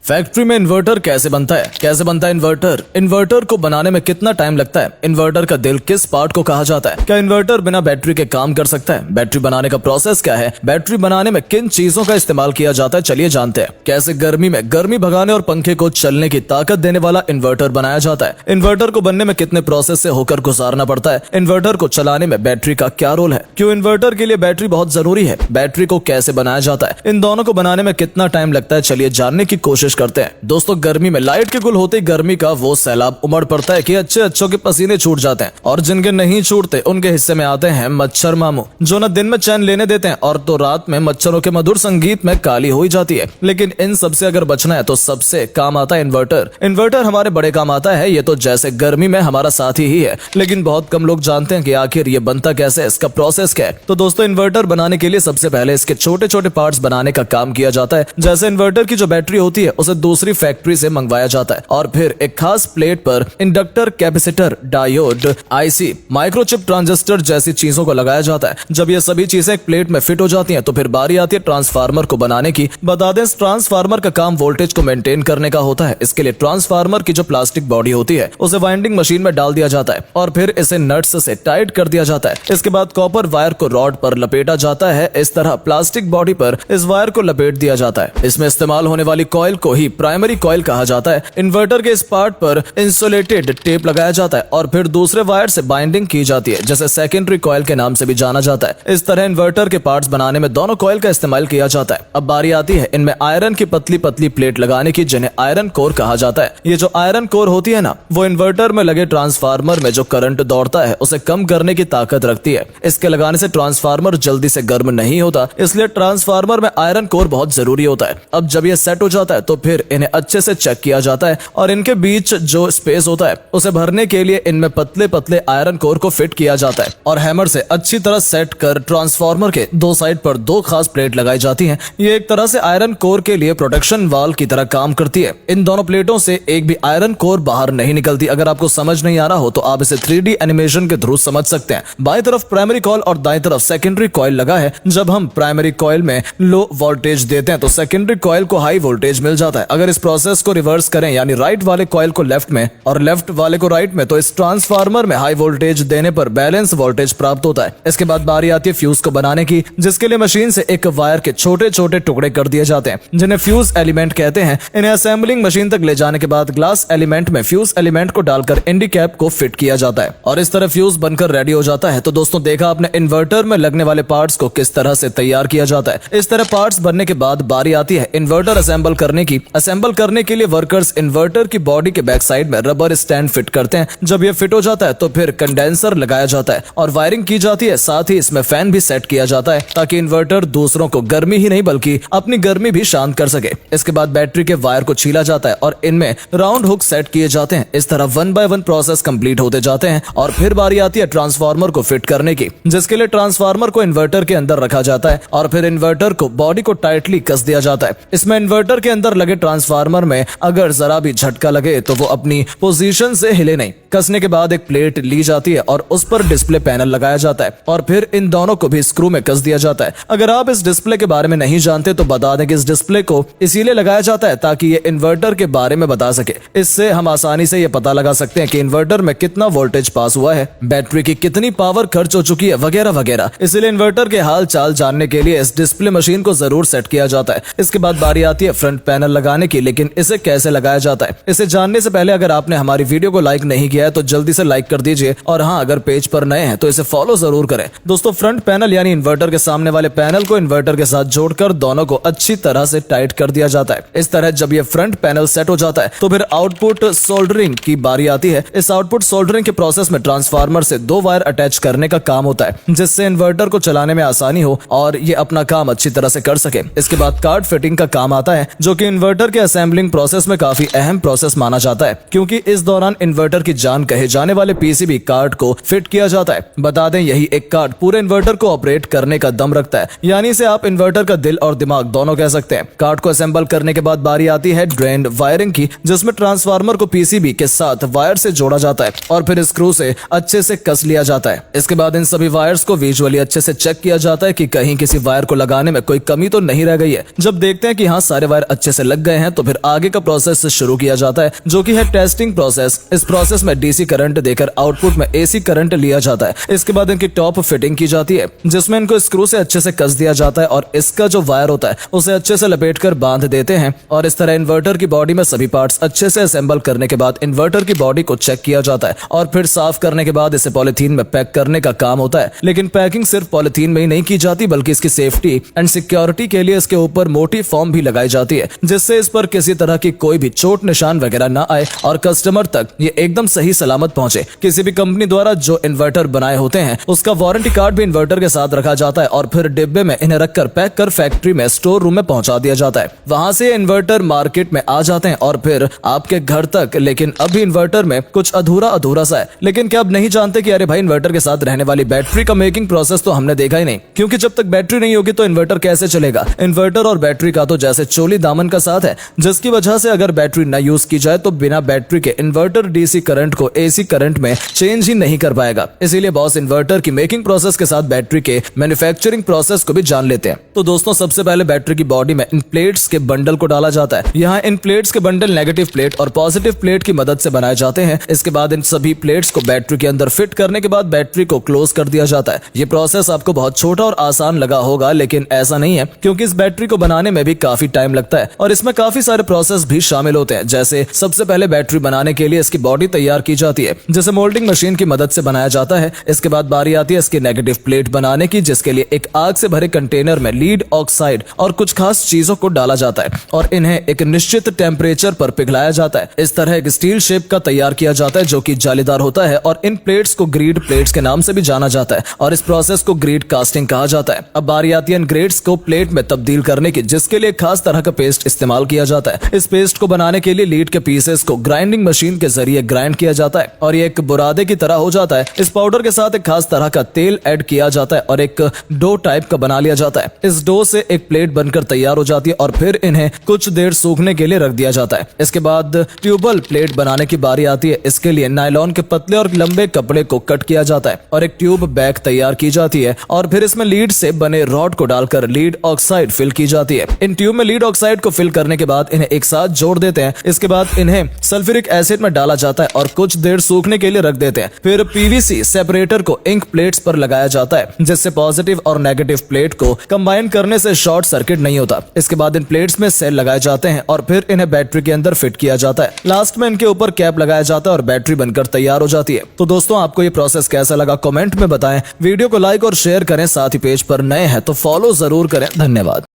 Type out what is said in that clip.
Factory में inverter कैसे बनता है? कैसे बनता है इन्वर्टर? इन्वर्टर को बनाने में कितना टाइम लगता है? इन्वर्टर का दिल किस पार्ट को कहा जाता है? क्या इन्वर्टर बिना बैटरी के काम कर सकता है? बैटरी बनाने का प्रोसेस क्या है? बैटरी बनाने में किन चीजों का इस्तेमाल किया जाता है? चलिए जानते हैं। कैसे गर्मी में गर्मी भगाने और पंखे को चलने की ताकत देने वाला इन्वर्टर बनाया जाता है? इन्वर्टर को बनने में कितने प्रोसेस से होकर गुजारना पड़ता है? इन्वर्टर को चलाने में बैटरी का क्या रोल है? क्यों इन्वर्टर के लिए बैटरी बहुत जरूरी है? बैटरी को कैसे बनाया जाता है? इन दोनों को बनाने में कितना टाइम लगता है? चलिए जानने की कोशिश करते हैं। दोस्तों, गर्मी में लाइट के गुल होते ही गर्मी का वो सैलाब उमड़ पड़ता है कि अच्छों के पसीने छूट जाते हैं और जिनके नहीं छूटते उनके हिस्से में आते हैं मच्छर मामू, जो न दिन में चैन लेने देते हैं और तो रात में मच्छरों के मधुर संगीत में काली हो जाती है। लेकिन इन सबसे अगर बचना है तो सबसे काम आता है इन्वर्टर। इन्वर्टर हमारे बड़े काम आता है। ये तो जैसे गर्मी में हमारा साथी ही है, लेकिन बहुत कम लोग जानते हैं कि आखिर ये बनता कैसे है, इसका प्रोसेस क्या है। तो दोस्तों, इन्वर्टर बनाने के लिए सबसे पहले इसके छोटे छोटे पार्ट्स बनाने का काम किया जाता है। जैसे इन्वर्टर की जो बैटरी होती है उसे दूसरी फैक्ट्री से मंगवाया जाता है और फिर एक खास प्लेट पर inductor, capacitor, diode, IC, microchip, transistor जैसी चीजों को लगाया जाता है। जब ये सभी चीजें एक प्लेट में फिट हो जाती हैं तो फिर बारी आती है ट्रांसफार्मर को बनाने की। बता दें, ट्रांसफार्मर का काम वोल्टेज को मेंटेन करने का होता है। इसके लिए ट्रांसफार्मर की जो प्लास्टिक बॉडी होती है उसे वाइंडिंग मशीन में डाल दिया जाता है और फिर इसे नट्स से टाइट कर दिया जाता है। इसके बाद कॉपर वायर को रॉड पर लपेटा जाता है। इस तरह प्लास्टिक बॉडी पर इस वायर को लपेट दिया जाता है। इसमें इस्तेमाल होने वाली कॉइल को ही प्राइमरी कॉइल कहा जाता है। इन्वर्टर के इस पार्ट पर इंसुलेटेड टेप लगाया जाता है और फिर दूसरे वायर से बाइंडिंग की जाती है, जैसे सेकेंडरी कॉइल के नाम से भी जाना जाता है। इस तरह इन्वर्टर के पार्ट्स बनाने में दोनों कॉइल का इस्तेमाल किया जाता है। अब बारी आती है इनमें आयरन की पतली पतली प्लेट लगाने की, जिन्हें आयरन कोर कहा जाता है। ये जो आयरन कोर होती है ना, वो इन्वर्टर में लगे ट्रांसफार्मर में जो करंट दौड़ता है उसे कम करने की ताकत रखती है। इसके लगाने से ट्रांसफार्मर जल्दी से गर्म नहीं होता, इसलिए ट्रांसफार्मर में आयरन कोर बहुत जरूरी होता है। अब जब ये सेट हो जाता है तो फिर इन्हें अच्छे से चेक किया जाता है और इनके बीच जो स्पेस होता है उसे भरने के लिए इनमें पतले पतले आयरन कोर को फिट किया जाता है और हैमर से अच्छी तरह सेट कर ट्रांसफार्मर के दो साइड पर दो खास प्लेट लगाई जाती हैं। ये एक तरह से आयरन कोर के लिए प्रोटेक्शन वाल की तरह काम करती है। इन दोनों प्लेटों से एक भी आयरन कोर बाहर नहीं निकलती। अगर आपको समझ नहीं आ रहा हो तो आप इसे 3D एनिमेशन के थ्रू समझ सकते हैं। बाईं तरफ प्राइमरी कॉइल और दाईं तरफ सेकेंडरी कॉइल लगा है। जब हम प्राइमरी कॉइल में लो वोल्टेज देते हैं तो सेकेंडरी कॉइल को हाई वोल्टेज मिल जाता है। अगर इस प्रोसेस को रिवर्स करें, यानी राइट वाले कॉइल को लेफ्ट में और लेफ्ट वाले को राइट में, तो इस ट्रांसफार्मर में हाई वोल्टेज देने पर बैलेंस वोल्टेज प्राप्त होता है। इसके बाद बारी आती है फ्यूज को बनाने की, जिसके लिए मशीन से एक वायर के छोटे छोटे टुकड़े कर दिए जाते हैं, जिन्हें फ्यूज एलिमेंट कहते हैं। इन्हें असेंबलिंग मशीन तक ले जाने के बाद ग्लास एलिमेंट में फ्यूज एलिमेंट को डालकर इंडी कैप को फिट किया जाता है और इस तरह फ्यूज बनकर रेडी हो जाता है। तो दोस्तों, देखा आपने इन्वर्टर में लगने वाले पार्ट्स को किस तरह से तैयार किया जाता है। इस तरह पार्ट्स बनने के बाद बारी आती है इन्वर्टर असेंबल करने की। असेंबल करने के लिए वर्कर्स इन्वर्टर की बॉडी के बैक साइड में रबर स्टैंड फिट करते हैं। जब ये फिट हो जाता है तो फिर कंडेंसर लगाया जाता है और वायरिंग की जाती है। साथ ही इसमें फैन भी सेट किया जाता है ताकि इन्वर्टर दूसरों को गर्मी ही नहीं बल्कि अपनी गर्मी भी शांत कर सके। इसके बाद बैटरी के वायर को छीला जाता है और इनमें राउंड हुक सेट किए जाते हैं। इस तरह 1 बाय 1 प्रोसेस कंप्लीट होते जाते हैं और फिर बारी आती है ट्रांसफार्मर को फिट करने की, जिसके लिए ट्रांसफार्मर को इन्वर्टर के अंदर रखा जाता है और फिर इन्वर्टर को बॉडी को टाइटली कस दिया जाता है। इसमें इन्वर्टर के अंदर लगे ट्रांसफार्मर में अगर जरा भी झटका लगे तो वो अपनी पोजीशन से हिले नहीं। कसने के बाद एक प्लेट ली जाती है और उस पर डिस्प्ले पैनल लगाया जाता है और फिर इन दोनों को भी स्क्रू में कस दिया जाता है। अगर आप इस डिस्प्ले के बारे में नहीं जानते तो बता दें कि इस डिस्प्ले को इसीलिए लगाया जाता है ताकि ये इन्वर्टर के बारे में बता सके। इससे हम आसानी से ये पता लगा सकते हैं कि इन्वर्टर में कितना वोल्टेज पास हुआ है, बैटरी की कितनी पावर खर्च हो चुकी है, वगैरह वगैरह। इसलिए इन्वर्टर के हाल चाल जानने के लिए इस डिस्प्ले मशीन को जरूर सेट किया जाता है। इसके बाद बारी आती है फ्रंट पैनल लगाने की, लेकिन इसे कैसे लगाया जाता है इसे जानने से पहले अगर आपने हमारी वीडियो को लाइक नहीं किया है तो जल्दी से लाइक कर दीजिए और हाँ, अगर पेज पर नए हैं तो इसे फॉलो जरूर करें। दोस्तों, फ्रंट पैनल यानी इन्वर्टर के सामने वाले पैनल को इन्वर्टर के साथ जोड़कर दोनों को अच्छी तरह से टाइट कर दिया जाता है। इस तरह जब ये फ्रंट पैनल सेट हो जाता है तो फिर आउटपुट सोल्डरिंग की बारी आती है। इस आउटपुट सोल्डरिंग के प्रोसेस में ट्रांसफार्मर से दो वायर अटैच करने का काम होता है, जिससे इन्वर्टर को चलाने में आसानी हो और ये अपना काम अच्छी तरह से कर सके। इसके बाद कार्ड फिटिंग का काम आता है, जो कि इन्वर्टर के असेंबलिंग प्रोसेस में काफी अहम प्रोसेस माना जाता है, क्योंकि इस दौरान इन्वर्टर की जान कहे जाने वाले पीसीबी कार्ड को फिट किया जाता है। बता दें, यही एक कार्ड पूरे इन्वर्टर को ऑपरेट करने का दम रखता है, यानी इसे आप इन्वर्टर का दिल और दिमाग दोनों कह सकते हैं। कार्ड को असेंबल करने के बाद बारी आती है ड्रेन वायरिंग की, जिसमें ट्रांसफार्मर को पीसीबी के साथ वायर से जोड़ा जाता है और फिर स्क्रू से अच्छे से कस लिया जाता है। इसके बाद इन सभी वायर्स को विजुअली अच्छे से चेक किया जाता है कि कहीं किसी वायर को लगाने में कोई कमी तो नहीं रह गई है। जब देखते हैं कि हाँ, सारे वायर अच्छे से लग लग गए हैं तो फिर आगे का प्रोसेस शुरू किया जाता है, जो कि है टेस्टिंग प्रोसेस। इस प्रोसेस में डीसी करंट देकर आउटपुट में एसी करंट लिया जाता है। इसके बाद इनकी टॉप फिटिंग की जाती है, जिसमें इनको स्क्रू से अच्छे से कस दिया जाता है और इसका जो वायर होता है उसे अच्छे से लपेट कर बांध देते हैं। और इस तरह इन्वर्टर की बॉडी में सभी पार्ट्स अच्छे से असेंबल करने के बाद इन्वर्टर की बॉडी को चेक किया जाता है और फिर साफ करने के बाद इसे पॉलिथीन में पैक करने का काम होता है। लेकिन पैकिंग सिर्फ पॉलिथीन में ही नहीं की जाती, बल्कि इसकी सेफ्टी एंड सिक्योरिटी के लिए इसके ऊपर मोटी फोम भी लगाई जाती है, जिससे इस पर किसी तरह की कोई भी चोट निशान वगैरह ना आए और कस्टमर तक ये एकदम सही सलामत पहुंचे। किसी भी कंपनी द्वारा जो इन्वर्टर बनाए होते हैं उसका वारंटी कार्ड भी इन्वर्टर के साथ रखा जाता है और फिर डिब्बे में इन्हें रखकर पैक कर फैक्ट्री में स्टोर रूम में पहुंचा दिया जाता है। वहां से इन्वर्टर मार्केट में आ जाते हैं और फिर आपके घर तक। लेकिन अभी इन्वर्टर में कुछ अधूरा सा है। लेकिन क्या आप नहीं जानते कि अरे भाई, इन्वर्टर के साथ रहने वाली बैटरी का मेकिंग प्रोसेस तो हमने देखा ही नहीं, क्योंकि जब तक बैटरी नहीं होगी तो इन्वर्टर कैसे चलेगा। इन्वर्टर और बैटरी का तो जैसे चोली दामन का साथ है, जिसकी वजह से अगर बैटरी न यूज की जाए तो बिना बैटरी के इन्वर्टर डीसी करंट को एसी करंट में चेंज ही नहीं कर पाएगा। इसीलिए बॉस इन्वर्टर की मेकिंग प्रोसेस के साथ बैटरी के मैन्युफैक्चरिंग प्रोसेस को भी जान लेते हैं। तो दोस्तों, सबसे पहले बैटरी की बॉडी में इन प्लेट्स के बंडल को डाला जाता है। यहाँ इन प्लेट्स के बंडल नेगेटिव प्लेट और पॉजिटिव प्लेट की मदद से बनाए जाते हैं। इसके बाद इन सभी प्लेट्स को बैटरी के अंदर फिट करने के बाद बैटरी को क्लोज कर दिया जाता है। ये प्रोसेस आपको बहुत छोटा और आसान लगा होगा, लेकिन ऐसा नहीं है, क्योंकि इस बैटरी को बनाने में भी काफी टाइम लगता है और इसमें काफी सारे प्रोसेस भी शामिल होते हैं। जैसे सबसे पहले बैटरी बनाने के लिए इसकी बॉडी तैयार की जाती है, जिसे मोल्डिंग मशीन की मदद से बनाया जाता है। इसके बाद बारी आती है इसकी नेगेटिव प्लेट बनाने की, जिसके लिए एक आग से भरे कंटेनर में लीड ऑक्साइड और कुछ खास चीजों को डाला जाता है और इन्हें एक निश्चित टेम्परेचर पर पिघलाया जाता है। इस तरह एक स्टील शेप का तैयार किया जाता है, जो कि जालीदार होता है और इन प्लेट्स को ग्रीड प्लेट्स के नाम से भी जाना जाता है और इस प्रोसेस को ग्रीड कास्टिंग कहा जाता है। अब बारी आती है इन ग्रेड्स को प्लेट में तब्दील करने की, जिसके लिए खास तरह का पेस्ट इस्तेमाल किया जाता है। इस पेस्ट को बनाने के लिए लीड के पीसेस को ग्राइंडिंग मशीन के जरिए ग्राइंड किया जाता है और ये एक बुरादे की तरह हो जाता है। इस पाउडर के साथ एक खास तरह का तेल ऐड किया जाता है और एक डो टाइप का बना लिया जाता है। इस डो से एक प्लेट बनकर तैयार हो जाती है और फिर इन्हें कुछ देर सूखने के लिए रख दिया जाता है। इसके बाद ट्यूबल प्लेट बनाने की बारी आती है। इसके लिए नायलॉन के पतले और लंबे कपड़े को कट किया जाता है और एक ट्यूब बैग तैयार की जाती है और फिर इसमें लीड से बने रॉड को डालकर लीड ऑक्साइड फिल की जाती है। इन ट्यूब में लीड ऑक्साइड को फिल करने के बाद इन्हें एक साथ जोड़ देते हैं। इसके बाद इन्हें सल्फ्यूरिक एसिड में डाला जाता है और कुछ देर सूखने के लिए रख देते हैं। फिर पीवीसी सेपरेटर को इंक प्लेट्स पर लगाया जाता है, जिससे पॉजिटिव और नेगेटिव प्लेट को कंबाइन करने से शॉर्ट सर्किट नहीं होता। इसके बाद इन प्लेट्स में सेल लगाए जाते हैं और फिर इन्हें बैटरी के अंदर फिट किया जाता है। लास्ट में इनके ऊपर कैप लगाया जाता है और बैटरी बनकर तैयार हो जाती है। तो दोस्तों, आपको ये प्रोसेस कैसा लगा कमेंट में बताएं। वीडियो को लाइक और शेयर करें। साथ ही पेज पर नए हैं तो फॉलो जरूर करें। धन्यवाद।